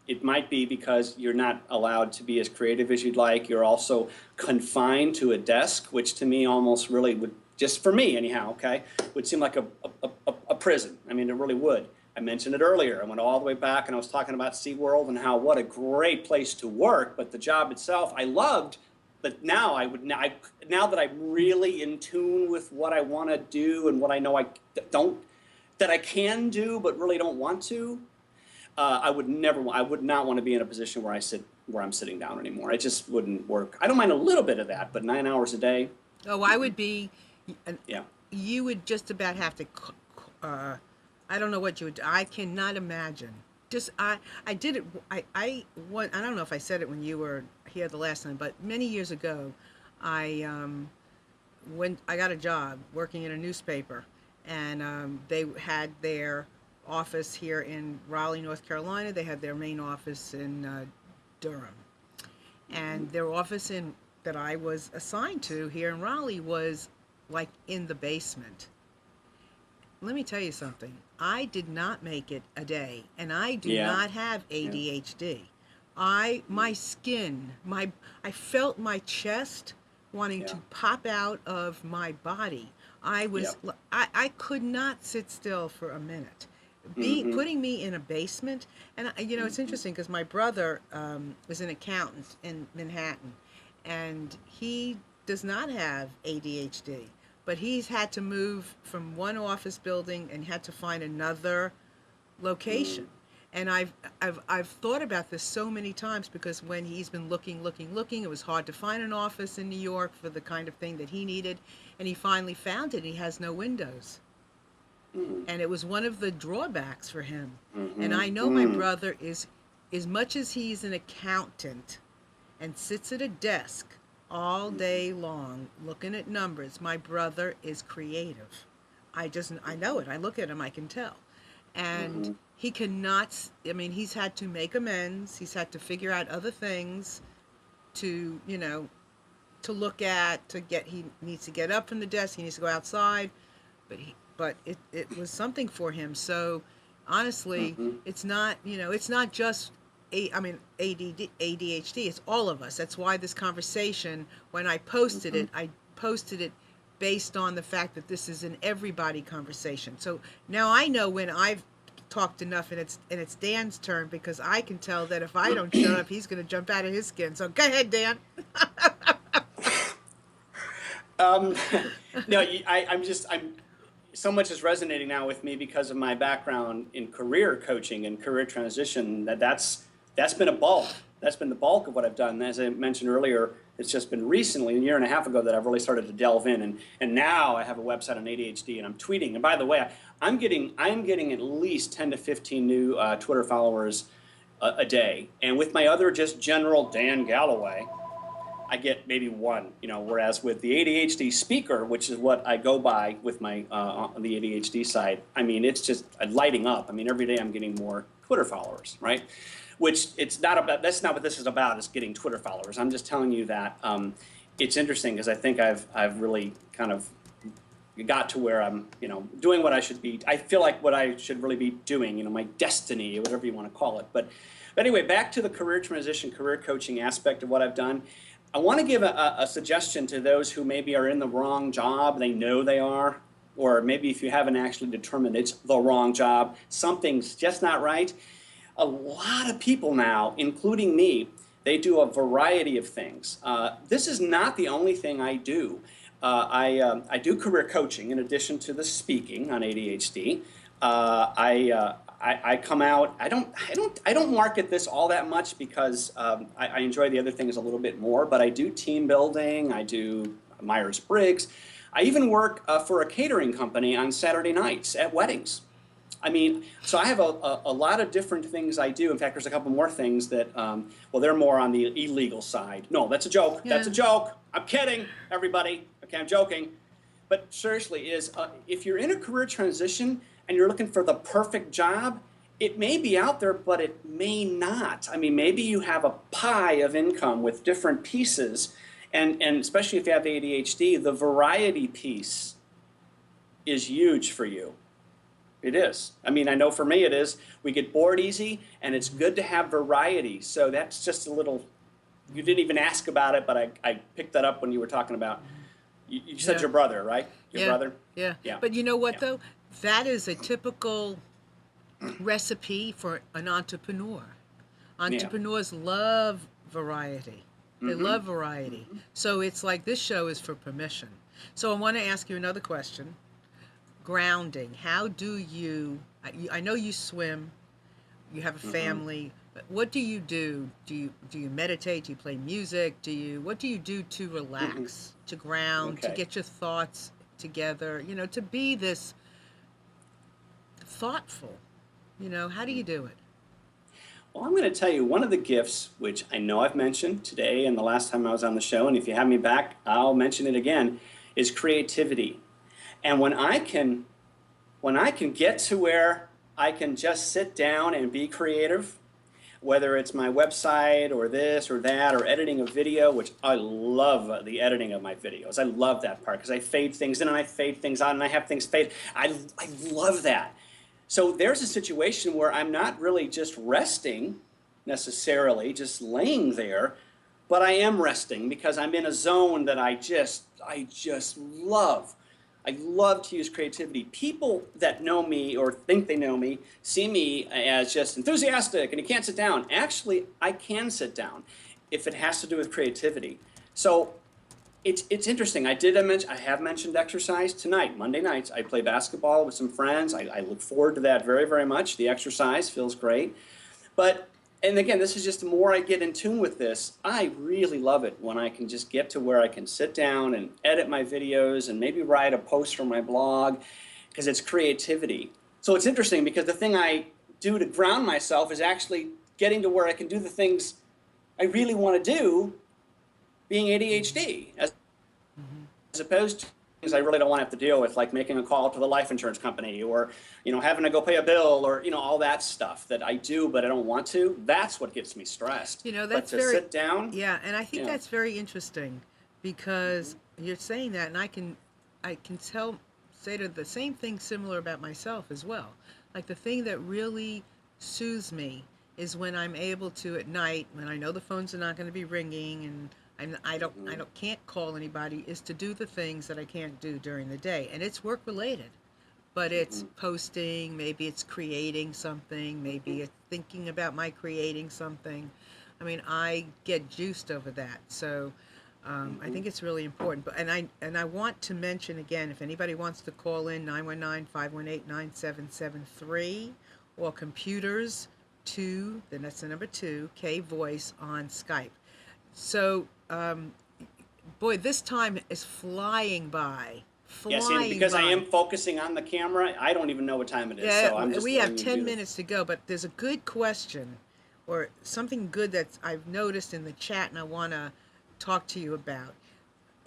because you're not allowed to be as creative as you'd like. You're also confined to a desk, which to me almost really would, just for me anyhow, okay, would seem like a prison. I mean, it really would. I mentioned it earlier. I went all the way back and I was talking about SeaWorld and how what a great place to work, but the job itself I loved. But now now that I'm really in tune with what I want to do and what I know that I can do but really don't want to, I would not want to be in a position where I'm sitting down anymore. It just wouldn't work. I don't mind a little bit of that, but 9 hours a day. Oh, I would be. Yeah. You would just about have to. I don't know what you would. I cannot imagine. I did it. I don't know if I said it when you were here the last time, but many years ago, I got a job working in a newspaper, and they had their office here in Raleigh, North Carolina. They had their main office in Durham. And their office in that I was assigned to here in Raleigh was like in the basement. Let me tell you something. I did not make it a day, and I do Yeah. not have ADHD. My skin, I felt my chest wanting Yeah. to pop out of my body. Yeah. I could not sit still for a minute. Mm-hmm. Putting me in a basement, and it's Mm-hmm. interesting because my brother was an accountant in Manhattan, and he does not have ADHD, but he's had to move from one office building and had to find another location. And I've thought about this so many times because when he's been looking, it was hard to find an office in New York for the kind of thing that he needed, and he finally found it. He has no windows, Mm-hmm. and it was one of the drawbacks for him. And I know my Mm-hmm. brother is, as much as he's an accountant and sits at a desk all day long looking at numbers, my brother is creative. I know it. I look at him, I can tell. And Mm-hmm. he cannot, I mean, he's had to make amends. He's had to figure out other things to, to look at, he needs to get up from the desk, he needs to go outside. But it was something for him. So honestly, Mm-hmm. it's not just ADHD, it's all of us. That's why this conversation, when I posted it based on the fact that this is an everybody conversation. So now I know when I've talked enough and it's Dan's turn, because I can tell that if I don't shut up, he's going to jump out of his skin. So go ahead, Dan. Um, no, I'm so much is resonating now with me because of my background in career coaching and career transition. That's been a bulk. That's been the bulk of what I've done. As I mentioned earlier, it's just been recently, a year and a half ago, that I've really started to delve in. And now I have a website on ADHD, and I'm tweeting. And by the way, I'm getting at least 10 to 15 new Twitter followers a day. And with my other just general Dan Galloway, I get maybe one, whereas with the ADHD speaker, which is what I go by with my on the ADHD side, I mean, it's just lighting up. I mean, every day I'm getting more Twitter followers, right? Which it's not about, that's not what this is about, is getting Twitter followers. I'm just telling you that it's interesting because I think I've really kind of got to where I'm, doing what I should be. I feel like what I should really be doing, my destiny, whatever you want to call it. But anyway, back to the career transition, career coaching aspect of what I've done. I want to give a suggestion to those who maybe are in the wrong job. They know they are, or maybe if you haven't actually determined it's the wrong job, something's just not right. A lot of people now, including me, they do a variety of things. This is not the only thing I do. I do career coaching in addition to the speaking on ADHD. I come out. I don't market this all that much because I enjoy the other things a little bit more. But I do team building. I do Myers-Briggs. I even work for a catering company on Saturday nights at weddings. I mean, so I have a lot of different things I do. In fact, there's a couple more things that, they're more on the illegal side. No, that's a joke. Yeah. That's a joke. I'm kidding, everybody. Okay, I'm joking. But seriously, if you're in a career transition and you're looking for the perfect job, it may be out there, but it may not. I mean, maybe you have a pie of income with different pieces, and especially if you have ADHD, the variety piece is huge for you. It is. I mean, I know for me it is. We get bored easy, and it's good to have variety. So that's just a little, you didn't even ask about it, but I picked that up when you were talking about, you said Yeah. your brother, right? Your brother? Yeah. Yeah. But you know what, Yeah. though? That is a typical recipe for an entrepreneur. Entrepreneurs love variety. They love variety. So it's like this show is for permission. So I want to ask you another question. Grounding. How do I know you swim, you have a family, but what do you do? Do you meditate? Do you play music? What do you do to relax, to ground, to Okay. get your thoughts together, to be this thoughtful? How do you do it? Well, I'm going to tell you one of the gifts, which I know I've mentioned today and the last time I was on the show, and if you have me back, I'll mention it again, is creativity. And when I can get to where I can just sit down and be creative, whether it's my website or this or that or editing a video, which I love the editing of my videos. I love that part because I fade things in and I fade things out and I have things fade. I love that. So there's a situation where I'm not really just resting necessarily, just laying there, but I am resting because I'm in a zone that I just love. I love to use creativity. People that know me or think they know me see me as just enthusiastic and you can't sit down. Actually, I can sit down if it has to do with creativity. So it's interesting. I have mentioned exercise tonight. Monday nights, I play basketball with some friends. I look forward to that very, very much. The exercise feels great. But, and again, this is just the more I get in tune with this, I really love it when I can just get to where I can sit down and edit my videos and maybe write a post for my blog because it's creativity. So it's interesting because the thing I do to ground myself is actually getting to where I can do the things I really want to do, being ADHD, as opposed to things I really don't want to have to deal with, like making a call to the life insurance company or, having to go pay a bill or, all that stuff that I do but I don't want to. That's what gets me stressed. That's but to very, sit down. yeah, and I think that's very interesting because you're saying that, and I can say the same thing similar about myself as well. Like the thing that really soothes me is when I'm able to at night, when I know the phones are not going to be ringing and I can't call anybody, is to do the things that I can't do during the day. And it's work related, but it's posting, maybe it's creating something, maybe it's thinking about my creating something. I mean, I get juiced over that. So I think it's really important. But and I want to mention again, if anybody wants to call in, 919-518-9773 or computers 2, then that's the number 2, K Voice on Skype. So, boy, this time is flying by. Yes, and because I am focusing on the camera, I don't even know what time it is. Yeah, so I'm just we have 10 minutes to go, but there's a good question or something good that I've noticed in the chat and I want to talk to you about.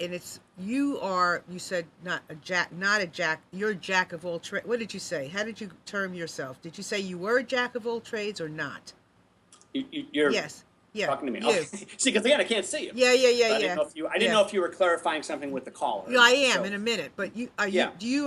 And it's, you said you're a jack of all trades. What did you say? How did you term yourself? Did you say you were a jack of all trades or not? You're yes. Yeah, talking to me. You. Oh, see, because again, I can't see you. Yeah. I didn't know if you were clarifying something with the caller. Yeah, I am in a minute. But you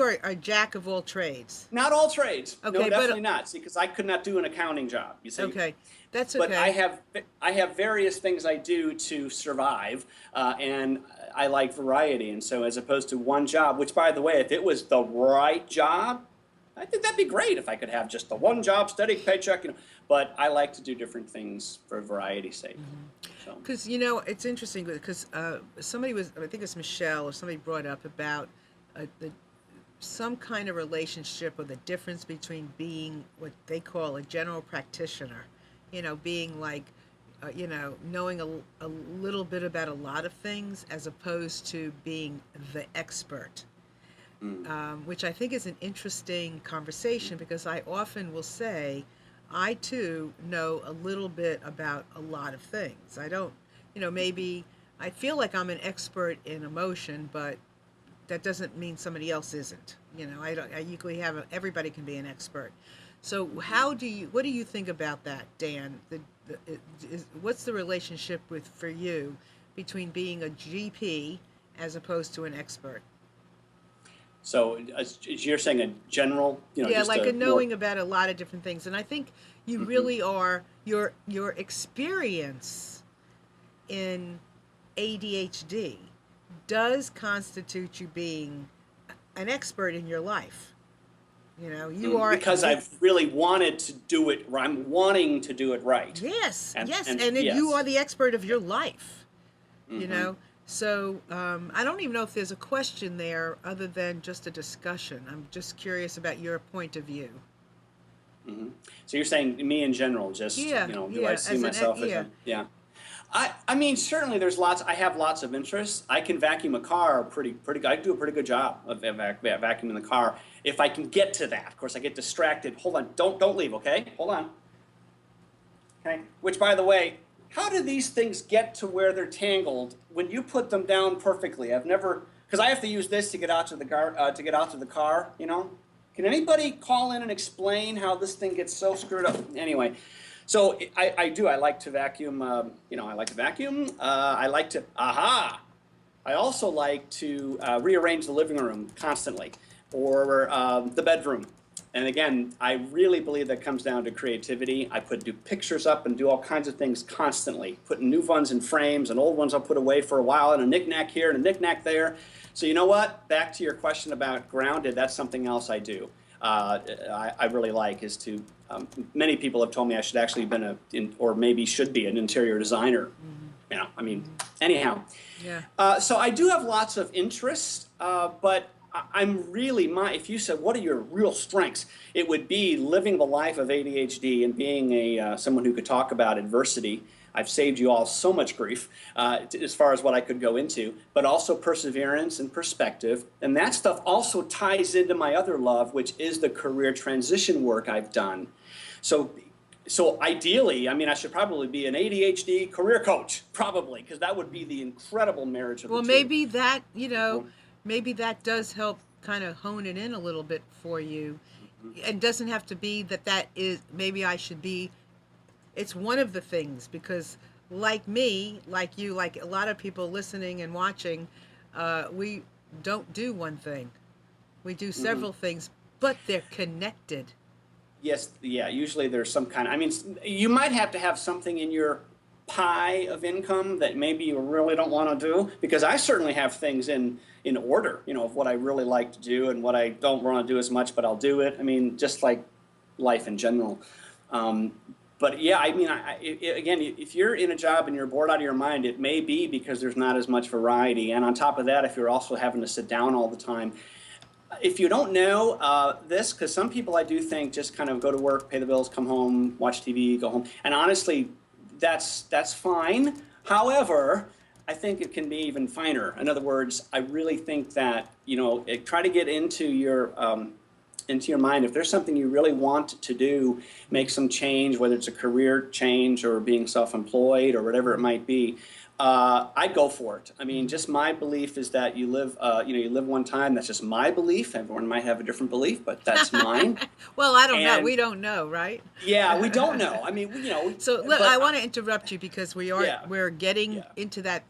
are a jack of all trades. Not all trades. Okay, no, definitely not. See, because I could not do an accounting job. You see. Okay, that's okay. But I have various things I do to survive, and I like variety. And so, as opposed to one job, which, by the way, if it was the right job, I think that'd be great if I could have just the one job, steady paycheck, But I like to do different things for variety's sake. Because, it's interesting because somebody I think it's Michelle or somebody brought up about some kind of relationship or the difference between being what they call a general practitioner, being like, knowing a little bit about a lot of things as opposed to being the expert. Which I think is an interesting conversation because I often will say, I too know a little bit about a lot of things. I don't, maybe I feel like I'm an expert in emotion, but that doesn't mean somebody else isn't. I usually everybody can be an expert. So what do you think about that, Dan? What's the relationship for you between being a GP as opposed to an expert? So you're saying a general, just like a knowing about a lot of different things, and I think you really are your experience in ADHD does constitute you being an expert in your life. You are because I've really wanted to do it. I'm wanting to do it right. Yes, and yes. you are the expert of your life. So I don't even know if there's a question there other than just a discussion. I'm just curious about your point of view. So you're saying me in general, just, do I see myself as I mean, certainly there's I have lots of interests. I can vacuum a car pretty good. I do a pretty good job of vacuuming the car if I can get to that. Of course, I get distracted. Hold on, don't leave, okay? Hold on. Okay, which by the way, how do these things get to where they're tangled when you put them down perfectly? I've never, because I have to use this to get out to the car. Can anybody call in and explain how this thing gets so screwed up? Anyway, So I do. I like to vacuum. I like to vacuum. I like to. Aha! I also like to rearrange the living room constantly, or the bedroom. And again, I really believe that comes down to creativity. I do pictures up and do all kinds of things constantly, putting new ones in frames and old ones I'll put away for a while, and a knick-knack here and a knick-knack there. So you know what? Back to your question about grounded, that's something else I do. I really like is to, many people have told me I should actually have been or maybe should be an interior designer. Anyhow. Yeah. So I do have lots of interests, but I'm really, if you said, what are your real strengths? It would be living the life of ADHD and being someone who could talk about adversity. I've saved you all so much grief as far as what I could go into, but also perseverance and perspective. And that stuff also ties into my other love, which is the career transition work I've done. So ideally, I should probably be an ADHD career coach, probably, because that would be the incredible marriage of the two. Well, maybe that, maybe that does help kind of hone it in a little bit for you. It doesn't have to be that is, maybe I should be, it's one of the things, because like me, like you, like a lot of people listening and watching, we don't do one thing. We do several things, but they're connected. Yes, yeah, usually there's some kind, you might have to have something in your pie of income that maybe you really don't want to do, because I certainly have things in order, of what I really like to do and what I don't want to do as much, but I'll do it. Just like life in general. But yeah, again, if you're in a job and you're bored out of your mind, it may be because there's not as much variety. And on top of that, if you're also having to sit down all the time, if you don't know this, because some people I do think just kind of go to work, pay the bills, come home, watch TV, go home. And honestly, that's fine. However, I think it can be even finer. In other words, I really think that, try to get into your mind. If there's something you really want to do, make some change, whether it's a career change or being self-employed or whatever it might be, I'd go for it. Just my belief is that you live one time. That's just my belief. Everyone might have a different belief, but that's mine. Well, I don't know. We don't know, right? Yeah, we don't know. So look, I want to interrupt you because we're getting into that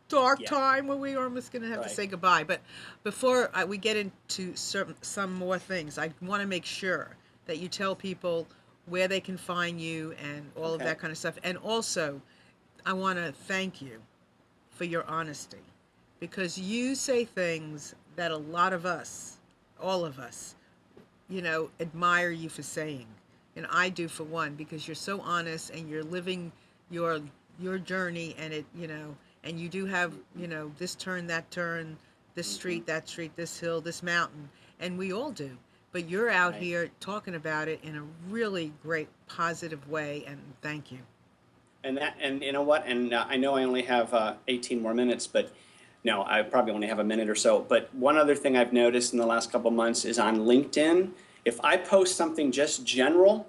dark time where we are almost going to have to say goodbye. But before we get into some more things, I want to make sure that you tell people where they can find you and all of that kind of stuff. And also, I want to thank you for your honesty, because you say things that a lot of us, all of us, admire you for saying. And I do, for one, because you're so honest and you're living your journey, and and you do have, this turn, that turn, this street, that street, this hill, this mountain, and we all do. But you're out here talking about it in a really great, positive way, and thank you. And you know what? And I know I only have 18 more minutes, but no, I probably only have a minute or so. But one other thing I've noticed in the last couple of months is on LinkedIn, if I post something just general,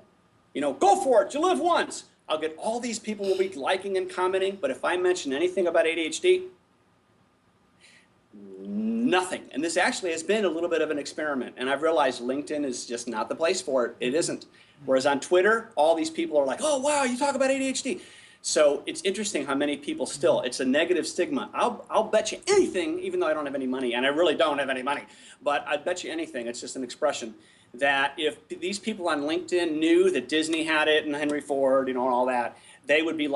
go for it, you live once, I'll get all these people will be liking and commenting. But if I mention anything about ADHD, nothing. And this actually has been a little bit of an experiment. And I've realized LinkedIn is just not the place for it. It isn't. Whereas on Twitter, all these people are like, oh, wow, you talk about ADHD. So it's interesting how many people still, it's a negative stigma. I'll bet you anything, even though I don't have any money, and I really don't have any money, but I'd bet you anything, it's just an expression, that if these people on LinkedIn knew that Disney had it and Henry Ford, and all that, they would be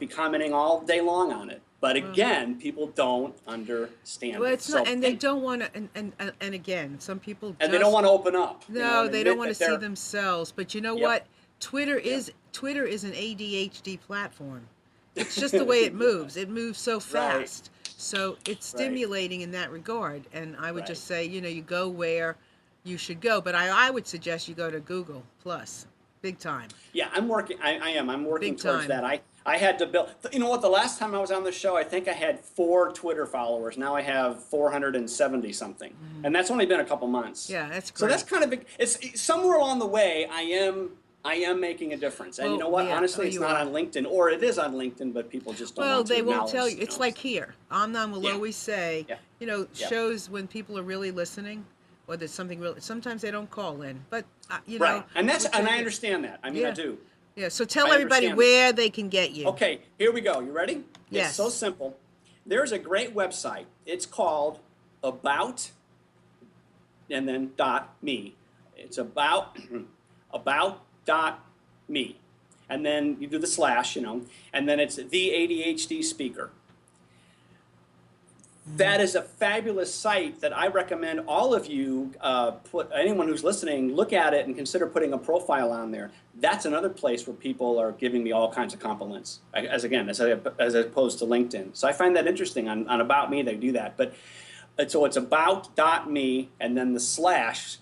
commenting all day long on it. But again, people don't understand. Well, it's not, and they don't want to. And again, some people. And they don't want to open up. No, they don't want to see themselves. But you know what? Twitter is an ADHD platform. It's just the way it moves. It moves so fast. So it's stimulating in that regard. And I would just say, you go where you should go. But I would suggest you go to Google Plus, big time. Yeah, I'm working. I am. I'm working towards that. I had to build. You know what? The last time I was on the show, I think I had 4 Twitter followers. Now I have 470 something, and that's only been a couple months. Yeah, that's great. So that's kind of big. It's somewhere along the way. I am making a difference, and you know what? Honestly, it's not on LinkedIn, or it is on LinkedIn, but people just don't. Well, want to they won't tell you. know. It's like here. Amnon will always say, shows when people are really listening, or there's something really. Sometimes they don't call in, but you know. And I understand that. I do. Yeah, so tell I everybody understand. where they can get you. Okay, here we go. You ready? Yes. It's so simple. There's a great website. It's called About and then .me. It's about about.me. And then you do the slash, and then it's the ADHD speaker. That is a fabulous site that I recommend all of you anyone who's listening, look at it and consider putting a profile on there. That's another place where people are giving me all kinds of compliments, as opposed to LinkedIn. So I find that interesting. On About Me, they do that. But so it's about.me and then the slash,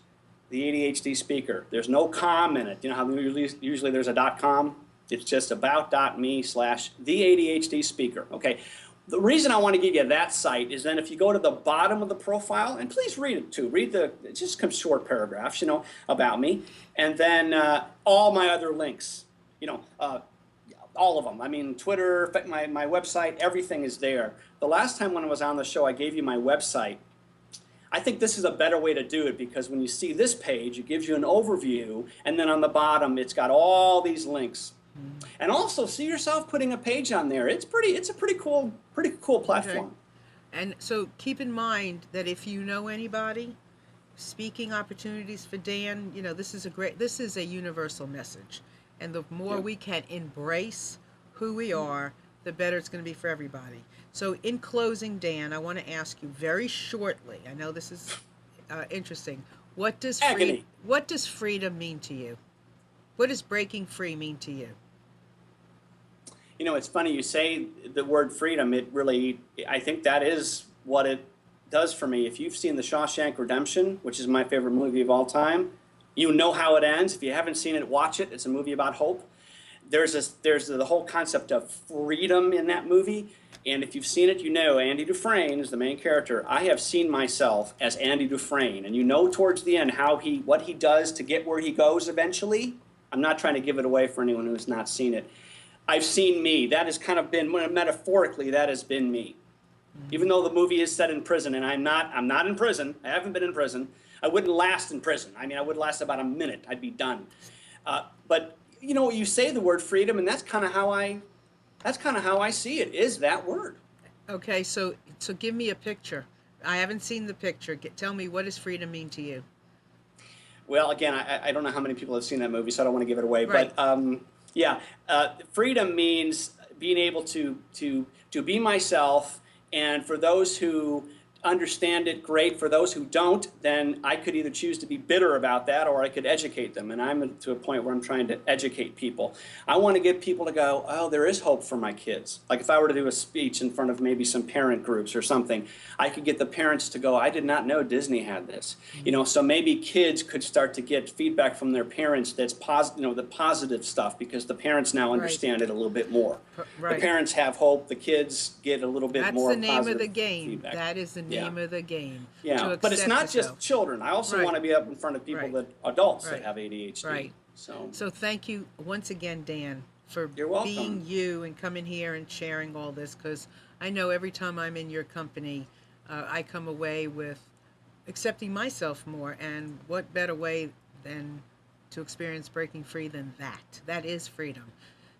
the ADHD speaker. There's no com in it. You know how usually there's a .com? It's just about.me / the ADHD speaker. Okay. The reason I want to give you that site is then if you go to the bottom of the profile, and please read it too, it's just some short paragraphs, about me, and then all my other links, all of them. I mean, Twitter, my website, everything is there. The last time when I was on the show, I gave you my website. I think this is a better way to do it because when you see this page, it gives you an overview, and then on the bottom, it's got all these links. And also, see yourself putting a page on there. It's a pretty cool platform. Okay. And so keep in mind that if you know anybody, speaking opportunities for Dan, this is a universal message. And the more we can embrace who we are, the better it's going to be for everybody. So in closing, Dan, I want to ask you very shortly, I know this is interesting, what does freedom mean to you? What does breaking free mean to you? It's funny you say the word freedom. I think that is what it does for me. If you've seen The Shawshank Redemption, which is my favorite movie of all time, you know how it ends. If you haven't seen it, watch it. It's a movie about hope. There's the whole concept of freedom in that movie. And if you've seen it, Andy Dufresne is the main character. I have seen myself as Andy Dufresne. And towards the end what he does to get where he goes eventually. I'm not trying to give it away for anyone who's not seen it. I've seen me. That has kind of been, metaphorically, that has been me. Even though the movie is set in prison, and I'm not in prison. I haven't been in prison. I wouldn't last in prison. I would last about a minute. I'd be done. But you say the word freedom, and that's kind of how I see it. Is that word? Okay, so give me a picture. I haven't seen the picture. Tell me, what does freedom mean to you? Well, again, I don't know how many people have seen that movie, so I don't want to give it away. Right. But freedom means being able to be myself, and for those who understand it, great. For those who don't, then I could either choose to be bitter about that or I could educate them. And I'm to a point where I'm trying to educate people. I want to get people to go, oh, there is hope for my kids. Like if I were to do a speech in front of maybe some parent groups or something, I could get the parents to go, I did not know Disney had this. So maybe kids could start to get feedback from their parents that's the positive stuff, because the parents now understand it a little bit more. Right. The parents have hope. The kids get a little bit more positive That's the name of the game. feedback. That is the name of the game. Yeah, but it's not just children. I also want to be up in front of people adults that have ADHD. Right. So thank you once again, Dan, for being you and coming here and sharing all this, because I know every time I'm in your company, I come away with accepting myself more, and what better way than to experience breaking free than that? That is freedom.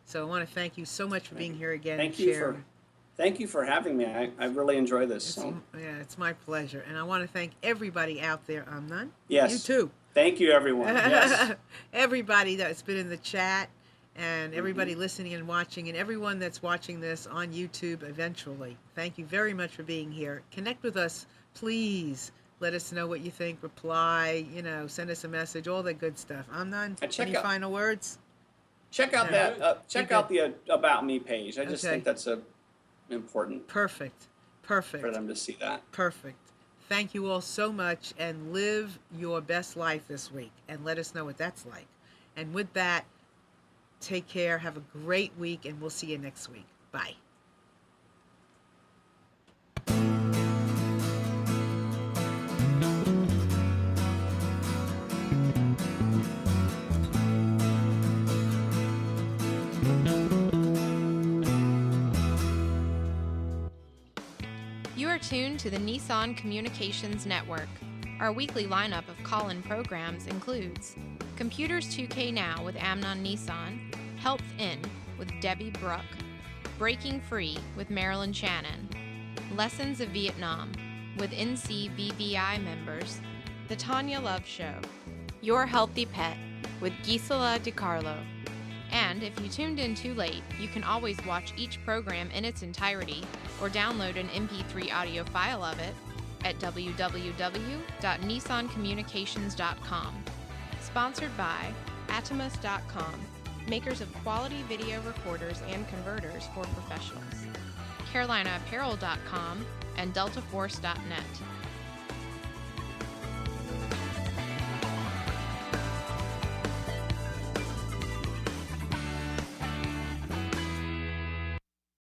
So I want to thank you so much for being here again and sharing. Thank you for having me. I really enjoy this. It's my pleasure. And I want to thank everybody out there, Amnon. Yes. You too. Thank you, everyone. Yes. Everybody that's been in the chat, and everybody listening and watching, and everyone that's watching this on YouTube eventually. Thank you very much for being here. Connect with us, please. Let us know what you think. Reply, send us a message, all that good stuff. Amnon, any final words? Check out out the About Me page. I just think that's important. Perfect. For them to see that. Perfect. Thank you all so much, and live your best life this week, and let us know what that's like. And with that, take care, have a great week, and we'll see you next week. Bye. You are tuned to the Nissan Communications Network. Our weekly lineup of call-in programs includes Computers 2K Now with Amnon Nissan, Health In with Debbie Bruck, Breaking Free with Marilyn Shannon, Lessons of Vietnam with NCVVI members, The Tanya Love Show, Your Healthy Pet with Gisela DiCarlo. And if you tuned in too late, you can always watch each program in its entirety or download an MP3 audio file of it at www.nissancommunications.com. Sponsored by Atomus.com, makers of quality video recorders and converters for professionals, CarolinaApparel.com, and DeltaForce.net.